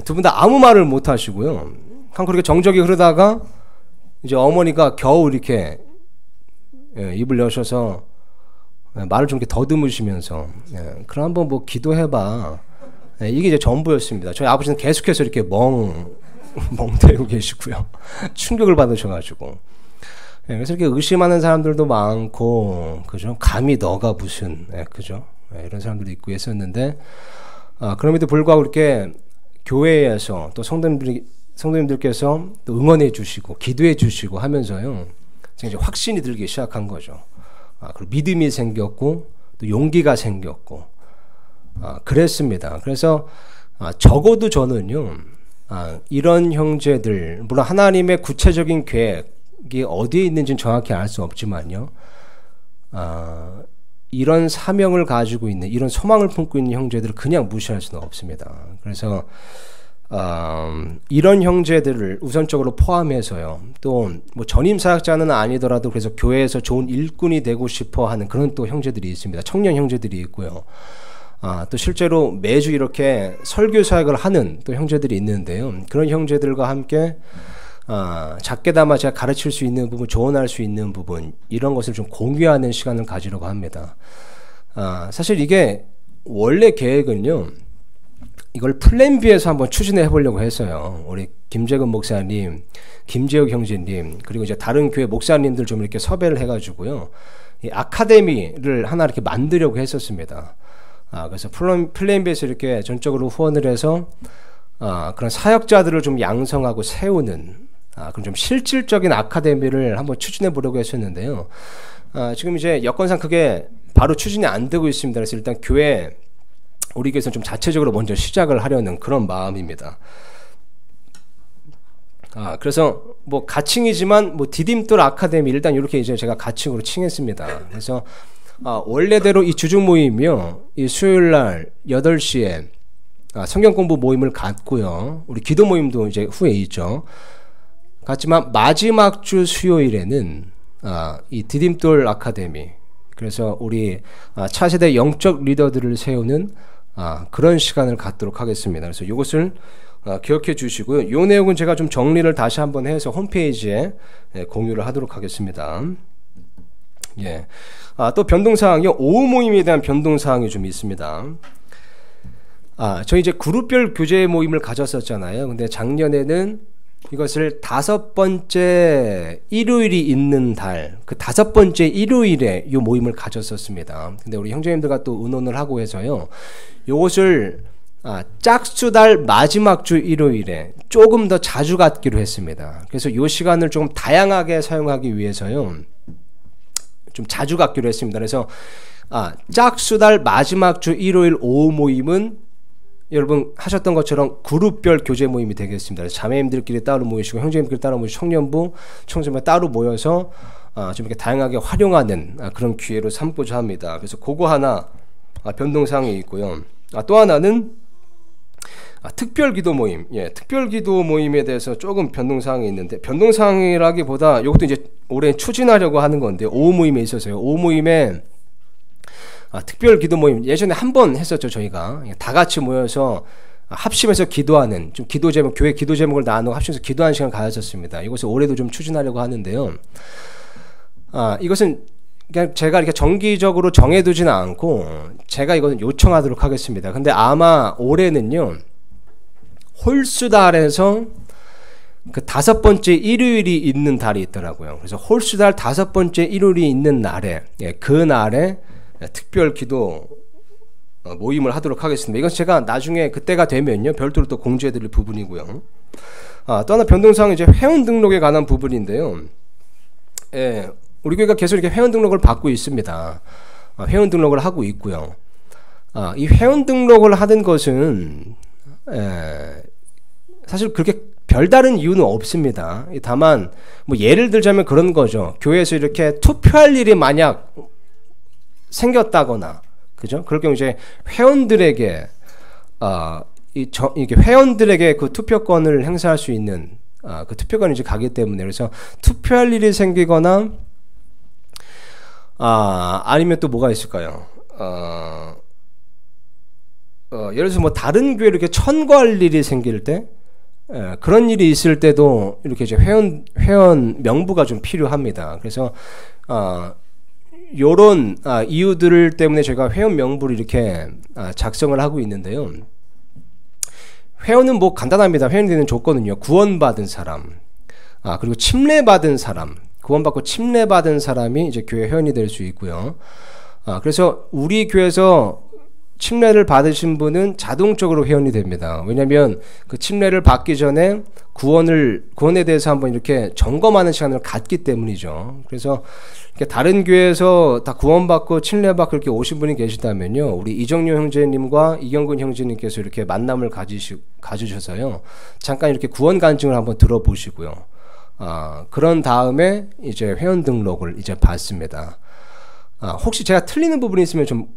Speaker 1: 두 분 다 아무 말을 못 하시고요. 칸 그렇게 정적이 흐르다가 이제 어머니가 겨우 이렇게 입을 여셔서 말을 좀 이렇게 더듬으시면서 그럼 한번 뭐 기도해봐. 이게 이제 전부였습니다. 저희 아버지는 계속해서 이렇게 멍때리고 계시고요. 충격을 받으셔가지고. 그래서 이렇게 의심하는 사람들도 많고, 그죠? 감히 너가 무슨, 그죠? 이런 사람들도 있고 했었는데, 그럼에도 불구하고 이렇게 교회에서 또 성도님들께서 또 응원해 주시고, 기도해 주시고 하면서요, 이제 확신이 들기 시작한 거죠. 그리고 믿음이 생겼고, 또 용기가 생겼고, 그랬습니다. 그래서, 적어도 저는요, 이런 형제들, 물론 하나님의 구체적인 계획이 어디에 있는지는 정확히 알 수 없지만요, 이런 사명을 가지고 있는, 이런 소망을 품고 있는 형제들을 그냥 무시할 수는 없습니다. 그래서 이런 형제들을 우선적으로 포함해서요, 또 뭐 전임 사역자는 아니더라도 그래서 교회에서 좋은 일꾼이 되고 싶어 하는 그런 또 형제들이 있습니다. 청년 형제들이 있고요. 또 실제로 매주 이렇게 설교 사역을 하는 또 형제들이 있는데요. 그런 형제들과 함께 작게나마 제가 가르칠 수 있는 부분, 조언할 수 있는 부분, 이런 것을 좀 공유하는 시간을 가지려고 합니다. 사실 이게 원래 계획은요, 이걸 플랜 B에서 한번 추진해 보려고 했어요. 우리 김재근 목사님, 김재욱 형제님, 그리고 이제 다른 교회 목사님들 좀 이렇게 섭외를 해가지고요, 이 아카데미를 하나 이렇게 만들려고 했었습니다. 그래서 플랜 B에서 이렇게 전적으로 후원을 해서 그런 사역자들을 좀 양성하고 세우는 그런 좀 실질적인 아카데미를 한번 추진해 보려고 했었는데요. 지금 이제 여건상 그게 바로 추진이 안 되고 있습니다. 그래서 일단 교회, 우리 교회에서 좀 자체적으로 먼저 시작을 하려는 그런 마음입니다. 그래서 뭐 가칭이지만 뭐 디딤돌 아카데미, 일단 이렇게 이제 제가 가칭으로 칭했습니다. 그래서 원래대로 이 주중 모임이요, 이 수요일 날 8시에 성경 공부 모임을 갖고요, 우리 기도 모임도 이제 후에 있죠. 같지만 마지막 주 수요일에는 이 디딤돌 아카데미, 그래서 우리 차세대 영적 리더들을 세우는 그런 시간을 갖도록 하겠습니다. 그래서 이것을 기억해 주시고요. 이 내용은 제가 좀 정리를 다시 한번 해서 홈페이지에 공유를 하도록 하겠습니다. 예. 또 변동사항이요, 오후 모임에 대한 변동사항이 좀 있습니다. 저희 이제 그룹별 교제 모임을 가졌었잖아요. 근데 작년에는 이것을 5번째 일요일이 있는 달, 그 5번째 일요일에 이 모임을 가졌었습니다. 근데 우리 형제님들과 또 의논을 하고 해서요, 요것을 짝수달 마지막 주 일요일에 조금 더 자주 갖기로 했습니다. 그래서 이 시간을 조금 다양하게 사용하기 위해서요, 좀 자주 갖기로 했습니다. 그래서 짝수달 마지막 주 일요일 오후 모임은 여러분 하셨던 것처럼 그룹별 교제 모임이 되겠습니다. 그래서 자매님들끼리 따로 모이시고 형제님들끼리 따로 모이시고 청년부, 청소년 따로 모여서 좀 이렇게 다양하게 활용하는 그런 기회로 삼고자 합니다. 그래서 그거 하나 변동사항이 있고요. 또 하나는 특별 기도 모임, 특별 기도 모임에 대해서 조금 변동사항이 있는데, 변동사항이라기보다 이것도 이제 올해 추진하려고 하는 건데, 오후 모임에 있어서요. 오후 모임에 특별 기도 모임 예전에 한번 했었죠. 저희가 다 같이 모여서 합심해서 기도하는, 좀 기도 제목, 교회 기도 제목을 나누고 합심해서 기도하는 시간을 가졌었습니다. 이것을 올해도 좀 추진하려고 하는데요. 이것은 그냥 제가 이렇게 정기적으로 정해두지는 않고 제가 이것은 요청하도록 하겠습니다. 근데 아마 올해는요, 홀수달에서 그 5번째 일요일이 있는 달이 있더라고요. 그래서 홀수달 5번째 일요일이 있는 날에, 그 날에 특별 기도 모임을 하도록 하겠습니다. 이건 제가 나중에 그때가 되면요, 별도로 또 공지해드릴 부분이고요. 또 하나 변동사항은 이제 회원 등록에 관한 부분인데요. 우리 교회가 계속 이렇게 회원 등록을 받고 있습니다. 회원 등록을 하고 있고요. 이 회원 등록을 하는 것은 사실 그렇게 별다른 이유는 없습니다. 다만 뭐 예를 들자면 그런 거죠. 교회에서 이렇게 투표할 일이 만약 생겼다거나, 그죠? 그럴 경우 이제 회원들에게 이게 회원들에게 그 투표권을 행사할 수 있는 그 투표권이 이제 가기 때문에, 그래서 투표할 일이 생기거나 아니면 또 뭐가 있을까요? 예를 들어서 뭐 다른 교회로 이렇게 천거할 일이 생길 때, 그런 일이 있을 때도 이렇게 이제 회원 명부가 좀 필요합니다. 그래서 요런 이유들 때문에 제가 회원 명부를 이렇게 작성을 하고 있는데요. 회원은 뭐 간단합니다. 회원이 되는 조건은요. 구원받은 사람, 그리고 침례받은 사람, 구원받고 침례받은 사람이 이제 교회 회원이 될 수 있고요. 그래서 우리 교회에서 침례를 받으신 분은 자동적으로 회원이 됩니다. 왜냐하면 그 침례를 받기 전에 구원에 대해서 한번 이렇게 점검하는 시간을 갖기 때문이죠. 그래서 이렇게 다른 교회에서 다 구원받고 침례받고 이렇게 오신 분이 계시다면요, 우리 이정료 형제님과 이경근 형제님께서 이렇게 만남을 가지셔서요, 잠깐 이렇게 구원 간증을 한번 들어보시고요. 그런 다음에 이제 회원 등록을 이제 받습니다. 혹시 제가 틀리는 부분이 있으면 좀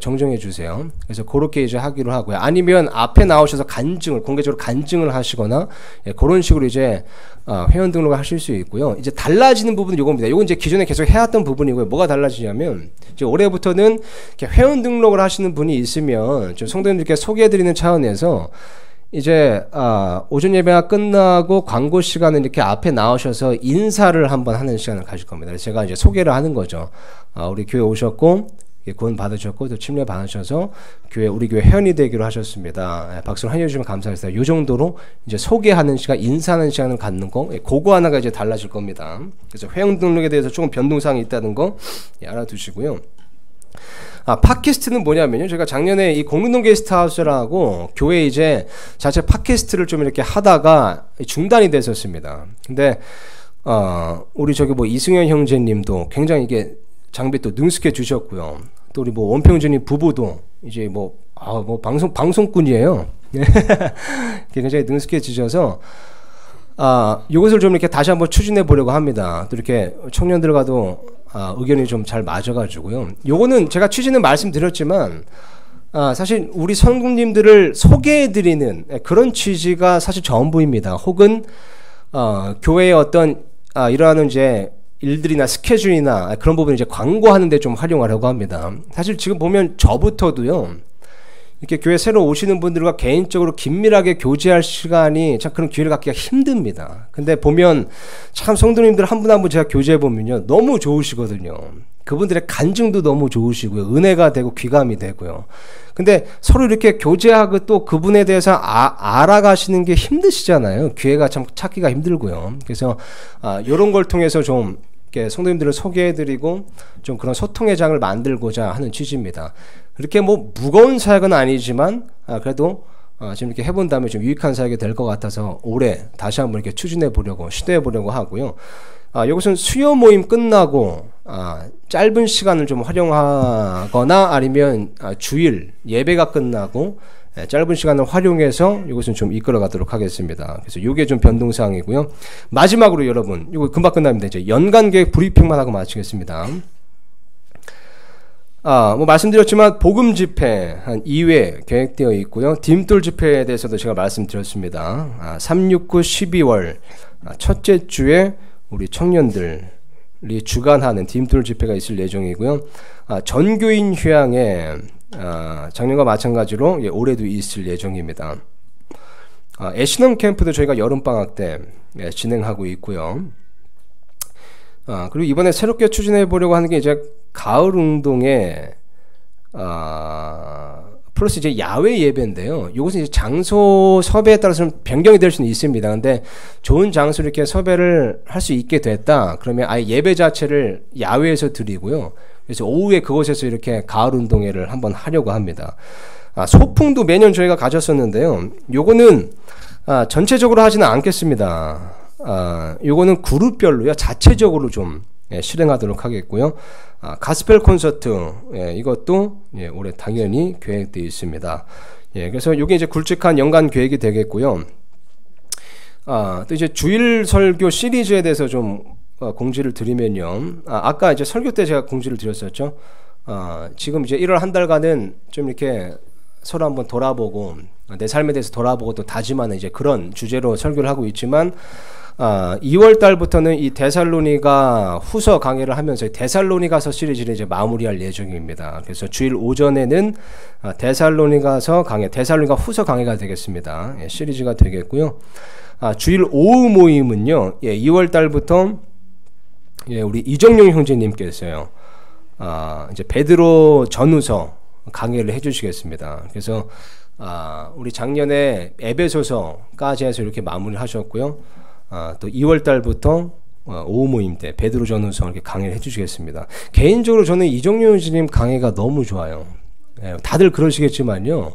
Speaker 1: 정정해 주세요. 그래서 그렇게 이제 하기로 하고요. 아니면 앞에 나오셔서 공개적으로 간증을 하시거나 그런 식으로 이제 회원 등록을 하실 수 있고요. 이제 달라지는 부분은 요겁니다. 요건 이제 기존에 계속 해왔던 부분이고요. 뭐가 달라지냐면 이제 올해부터는 이렇게 회원 등록을 하시는 분이 있으면 좀 성도님들께 소개해 드리는 차원에서 이제 오전 예배가 끝나고 광고 시간은 이렇게 앞에 나오셔서 인사를 한번 하는 시간을 가질 겁니다. 그래서 제가 이제 소개를 하는 거죠. 우리 교회 오셨고 구원 받으셨고 또 침례 받으셔서 우리 교회 회원이 되기로 하셨습니다. 박수를 환영해 주시면 감사하겠습니다. 이 정도로 이제 소개하는 시간, 인사하는 시간을 갖는 거, 그거 하나가 이제 달라질 겁니다. 그래서 회원 등록에 대해서 조금 변동사항이 있다는 거 알아두시고요. 팟캐스트는 뭐냐면요, 제가 작년에 이 공릉동 게스트하우스라고 교회 이제 자체 팟캐스트를 좀 이렇게 하다가 중단이 됐었습니다. 근데 우리 뭐 이승현 형제님도 굉장히 이게 장비 또 능숙해 주셨고요. 또 우리 뭐 원평준님 부부도 이제 방송꾼이에요. 굉장히 능숙해 주셔서 이것을 좀 이렇게 다시 한번 추진해 보려고 합니다. 또 이렇게 청년들과도 의견이 좀 잘 맞아가지고요. 요거는 제가 취지는 말씀드렸지만 사실 우리 성도님들을 소개해드리는 그런 취지가 사실 전부입니다. 혹은 교회의 어떤 이러한 이제 일들이나 스케줄이나 그런 부분을 이제 광고하는 데 좀 활용하려고 합니다. 사실 지금 보면 저부터도요, 이렇게 교회 새로 오시는 분들과 개인적으로 긴밀하게 교제할 시간이 참 그런 기회를 갖기가 힘듭니다. 근데 보면 참 성도님들 한 분 한 분 제가 교제해 보면요, 너무 좋으시거든요. 그분들의 간증도 너무 좋으시고요, 은혜가 되고 귀감이 되고요. 근데 서로 이렇게 교제하고 또 그분에 대해서 알아가시는 게 힘드시잖아요. 기회가 참 찾기가 힘들고요. 그래서 이런 걸 통해서 좀 이렇게 성도님들을 소개해드리고 좀 그런 소통의 장을 만들고자 하는 취지입니다. 그렇게 뭐 무거운 사역은 아니지만 그래도 지금 이렇게 해본 다음에 좀 유익한 사역이 될 것 같아서 올해 다시 한번 이렇게 추진해 보려고 시도해 보려고 하고요. 이것은 수요 모임 끝나고 짧은 시간을 좀 활용하거나 아니면 주일 예배가 끝나고 짧은 시간을 활용해서 이것은 좀 이끌어 가도록 하겠습니다. 그래서 이게 좀 변동사항이고요. 마지막으로 여러분, 이거 금방 끝납니다. 이제 연간 계획 브리핑만 하고 마치겠습니다. 뭐 말씀드렸지만 복음 집회 한 2회 계획되어 있고요. 딤돌 집회에 대해서도 제가 말씀드렸습니다. 369 12월 첫째 주에 우리 청년들이 주관하는 딤돌 집회가 있을 예정이고요. 전교인 휴양에 작년과 마찬가지로 올해도 있을 예정입니다. 애신원 캠프도 저희가 여름방학 때 진행하고 있고요. 그리고 이번에 새롭게 추진해 보려고 하는 게 이제 가을 운동에 플러스 이제 야외 예배인데요. 이것은 이제 장소 섭외에 따라서 변경이 될 수는 있습니다. 근데 좋은 장소를 이렇게 섭외를 할 수 있게 됐다 그러면 아예 예배 자체를 야외에서 드리고요. 그래서 오후에 그곳에서 이렇게 가을 운동회를 한번 하려고 합니다. 소풍도 매년 저희가 가졌었는데요. 요거는 전체적으로 하지는 않겠습니다. 요거는 그룹별로요, 자체적으로 좀 실행하도록 하겠고요. 가스펠 콘서트 이것도 올해 당연히 계획되어 있습니다. 그래서 요게 이제 굵직한 연간 계획이 되겠고요. 또 이제 주일 설교 시리즈에 대해서 좀 공지를 드리면요. 아까 이제 설교 때 제가 공지를 드렸었죠. 지금 이제 1월 한 달간은 좀 이렇게 서로 한번 돌아보고 내 삶에 대해서 돌아보고 또 다짐하는 이제 그런 주제로 설교를 하고 있지만 2월 달부터는 이 데살로니가 후서 강의를 하면서 데살로니가서 시리즈를 이제 마무리할 예정입니다. 그래서 주일 오전에는 데살로니가서 강의, 데살로니가 후서 강의가 되겠습니다. 예, 시리즈가 되겠고요. 주일 오후 모임은요, 예, 2월 달부터 예, 우리 이정용 형제님께서요, 이제 베드로 전후서 강의를 해주시겠습니다. 그래서 우리 작년에 에베소서까지 해서 이렇게 마무리를 하셨고요. 또 2월 달부터 오후 모임 때 베드로 전후서 이렇게 강의를 해주시겠습니다. 개인적으로 저는 이정용 형제님 강의가 너무 좋아요. 예, 다들 그러시겠지만요.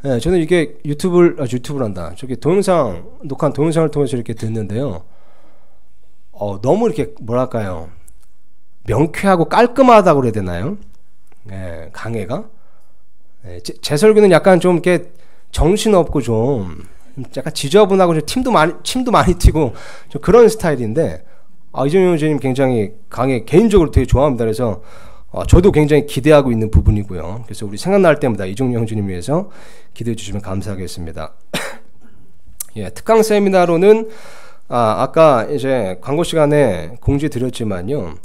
Speaker 1: 예, 저는 이게 유튜브란다. 저기 동영상 녹화한 동영상을 통해서 이렇게 듣는데요. 너무 이렇게 뭐랄까요? 명쾌하고 깔끔하다고 그래야 되나요? 예, 강의가. 예, 제 설교는 약간 좀 이렇게 정신없고 좀 약간 지저분하고 좀 침도 많이 튀고 좀 그런 스타일인데 이정용 형제님 굉장히 강의 개인적으로 되게 좋아합니다. 그래서 저도 굉장히 기대하고 있는 부분이고요. 그래서 우리 생각날 때마다 이정용 형제님 위해서 기대해 주시면 감사하겠습니다. 예, 특강 세미나로는 아까 이제 광고 시간에 공지 드렸지만요.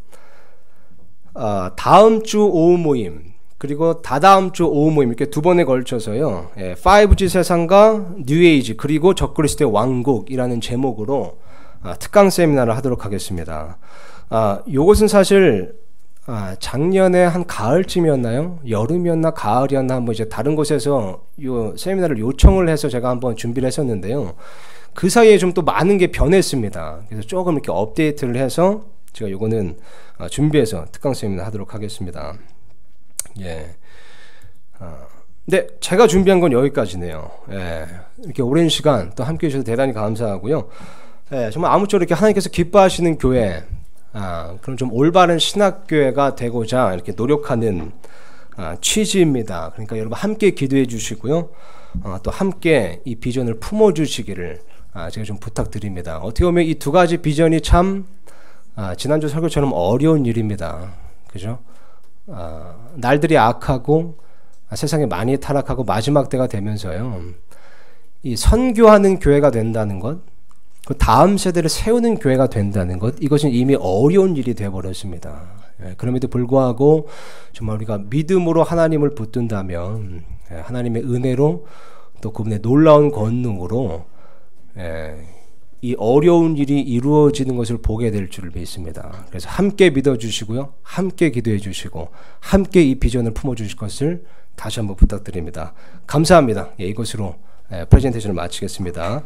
Speaker 1: 다음 주 오후 모임 그리고 다다음 주 오후 모임 이렇게 두 번에 걸쳐서요. 예, 5G 세상과 뉴에이지 그리고 적그리스도의 왕국이라는 제목으로 특강 세미나를 하도록 하겠습니다. 요것은 사실 작년에 한 가을쯤이었나요? 여름이었나 가을이었나 한번 이제 다른 곳에서 요 세미나를 요청을 해서 제가 한번 준비를 했었는데요. 그 사이에 좀 또 많은 게 변했습니다. 그래서 조금 이렇게 업데이트를 해서 제가 요거는 준비해서 특강 세미나 하도록 하겠습니다. 예. 네, 제가 준비한 건 여기까지네요. 예. 이렇게 오랜 시간 또 함께 해주셔서 대단히 감사하고요. 예, 정말 아무쪼록 이렇게 하나님께서 기뻐하시는 교회, 그럼 좀 올바른 신학교회가 되고자 이렇게 노력하는 취지입니다. 그러니까 여러분 함께 기도해 주시고요. 또 함께 이 비전을 품어 주시기를 제가 좀 부탁드립니다. 어떻게 보면 이 두 가지 비전이 참 지난주 설교처럼 어려운 일입니다. 그죠? 날들이 악하고 세상에 많이 타락하고 마지막 때가 되면서요. 이 선교하는 교회가 된다는 것, 그 다음 세대를 세우는 교회가 된다는 것, 이것은 이미 어려운 일이 되어버렸습니다. 예, 그럼에도 불구하고 정말 우리가 믿음으로 하나님을 붙든다면 하나님의 은혜로 또 그분의 놀라운 권능으로 이 어려운 일이 이루어지는 것을 보게 될 줄 믿습니다. 그래서 함께 믿어주시고요. 함께 기도해 주시고 함께 이 비전을 품어주실 것을 다시 한번 부탁드립니다. 감사합니다. 예, 이것으로 프레젠테이션을 마치겠습니다.